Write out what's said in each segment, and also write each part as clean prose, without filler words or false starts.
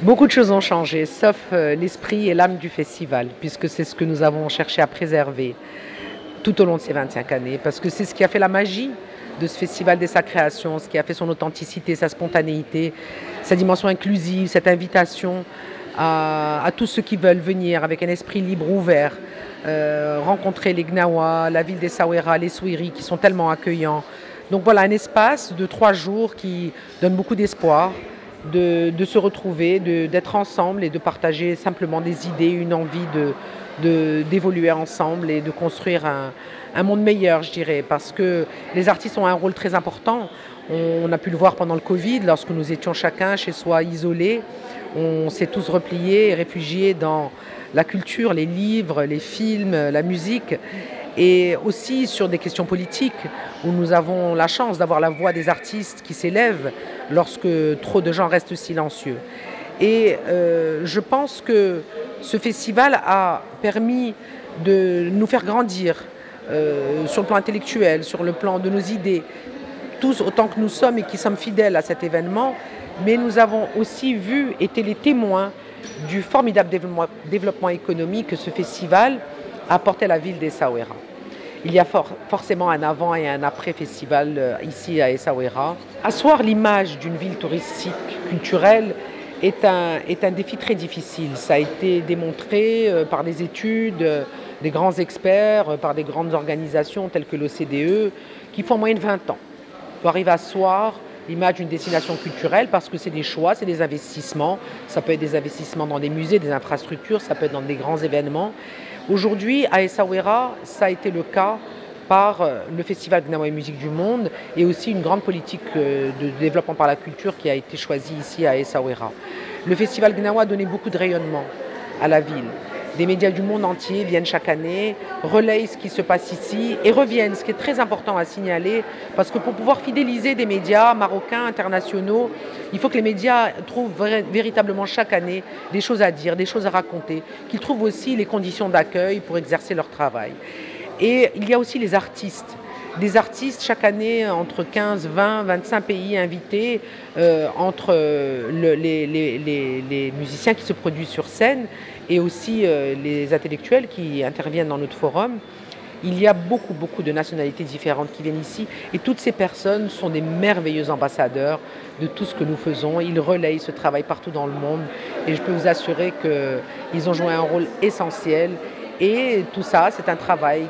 Beaucoup de choses ont changé, sauf l'esprit et l'âme du festival, puisque c'est ce que nous avons cherché à préserver tout au long de ces 25 années, parce que c'est ce qui a fait la magie de ce festival dès sa création, ce qui a fait son authenticité, sa spontanéité, sa dimension inclusive, cette invitation à tous ceux qui veulent venir avec un esprit libre, ouvert, rencontrer les Gnawa, la ville d'Essaouira, les Souiri, qui sont tellement accueillants. Donc voilà, un espace de 3 jours qui donne beaucoup d'espoir, de se retrouver, d'être ensemble et de partager simplement des idées, une envie d'évoluer ensemble et de construire un monde meilleur, je dirais, parce que les artistes ont un rôle très important. On a pu le voir pendant le Covid, lorsque nous étions chacun chez soi isolés. On s'est tous repliés et réfugiés dans la culture, les livres, les films, la musique, et aussi sur des questions politiques où nous avons la chance d'avoir la voix des artistes qui s'élèvent lorsque trop de gens restent silencieux. Et je pense que ce festival a permis de nous faire grandir sur le plan intellectuel, sur le plan de nos idées, tous autant que nous sommes et qui sommes fidèles à cet événement, mais nous avons aussi vu, été les témoins du formidable développement économique que ce festival a apporté à la ville d'Essaouira. Il y a forcément un avant et un après festival ici à Essaouira. Asseoir l'image d'une ville touristique, culturelle, est un défi très difficile. Ça a été démontré par des études, des grands experts, par des grandes organisations telles que l'OCDE, qui font en moyenne 20 ans pour arriver à asseoir l'image d'une destination culturelle, parce que c'est des choix, c'est des investissements. Ça peut être des investissements dans des musées, des infrastructures, ça peut être dans des grands événements. Aujourd'hui, à Essaouira, ça a été le cas par le Festival Gnawa et Musique du Monde et aussi une grande politique de développement par la culture qui a été choisie ici à Essaouira. Le Festival Gnawa a donné beaucoup de rayonnement à la ville. Des médias du monde entier viennent chaque année, relayent ce qui se passe ici et reviennent, ce qui est très important à signaler, parce que pour pouvoir fidéliser des médias marocains, internationaux, il faut que les médias trouvent véritablement chaque année des choses à dire, des choses à raconter, qu'ils trouvent aussi les conditions d'accueil pour exercer leur travail. Et il y a aussi les artistes. Des artistes chaque année entre 15, 20, 25 pays invités, entre les musiciens qui se produisent sur scène et aussi les intellectuels qui interviennent dans notre forum. Il y a beaucoup de nationalités différentes qui viennent ici et toutes ces personnes sont des merveilleux ambassadeurs de tout ce que nous faisons. Ils relayent ce travail partout dans le monde et je peux vous assurer qu'ils ont joué un rôle essentiel et tout ça, c'est un travail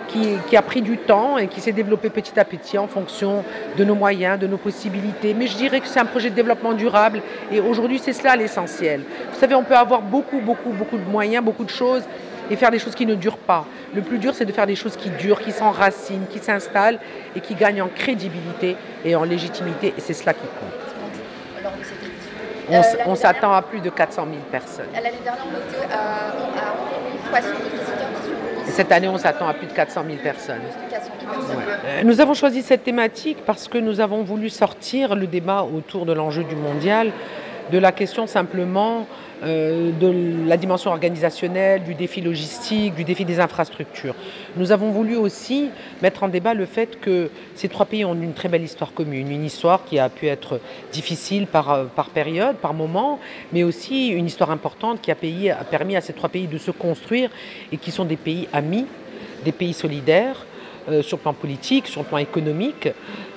qui a pris du temps et qui s'est développé petit à petit en fonction de nos moyens, de nos possibilités. Mais je dirais que c'est un projet de développement durable et aujourd'hui c'est cela l'essentiel. Vous savez, on peut avoir beaucoup de moyens, beaucoup de choses et faire des choses qui ne durent pas. Le plus dur, c'est de faire des choses qui durent, qui s'enracinent, qui s'installent et qui gagnent en crédibilité et en légitimité et c'est cela qui compte. On s'attend à plus de 400 000 personnes. L'année dernière, on était à environ 300 000 visiteurs qui sont venus. Cette année, on s'attend à plus de 400 000 personnes. Ouais. Nous avons choisi cette thématique parce que nous avons voulu sortir le débat autour de l'enjeu du mondial, de la question simplement de la dimension organisationnelle, du défi logistique, du défi des infrastructures. Nous avons voulu aussi mettre en débat le fait que ces 3 pays ont une très belle histoire commune, une histoire qui a pu être difficile par période, par moment, mais aussi une histoire importante qui a permis à ces 3 pays de se construire et qui sont des pays amis, des pays solidaires, sur le plan politique, sur le plan économique,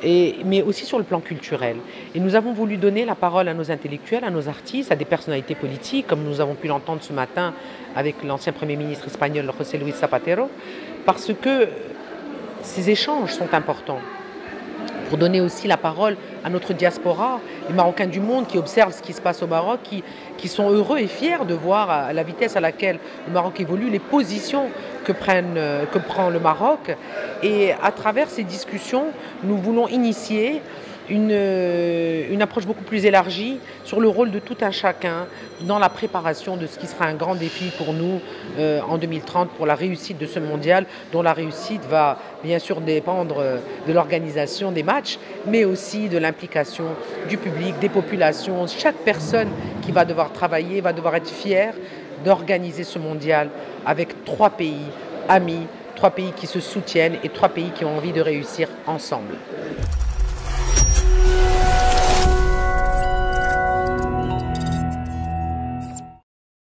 mais aussi sur le plan culturel. Et nous avons voulu donner la parole à nos intellectuels, à nos artistes, à des personnalités politiques, comme nous avons pu l'entendre ce matin avec l'ancien Premier ministre espagnol José Luis Zapatero, parce que ces échanges sont importants pour donner aussi la parole à notre diaspora, les Marocains du monde qui observent ce qui se passe au Maroc, qui sont heureux et fiers de voir à la vitesse à laquelle le Maroc évolue, les positions que prend le Maroc. Et à travers ces discussions, nous voulons initier une approche beaucoup plus élargie sur le rôle de tout un chacun dans la préparation de ce qui sera un grand défi pour nous en 2030 pour la réussite de ce mondial, dont la réussite va bien sûr dépendre de l'organisation des matchs, mais aussi de l'implication du public, des populations. Chaque personne qui va devoir travailler va devoir être fière d'organiser ce mondial avec 3 pays amis, 3 pays qui se soutiennent et 3 pays qui ont envie de réussir ensemble.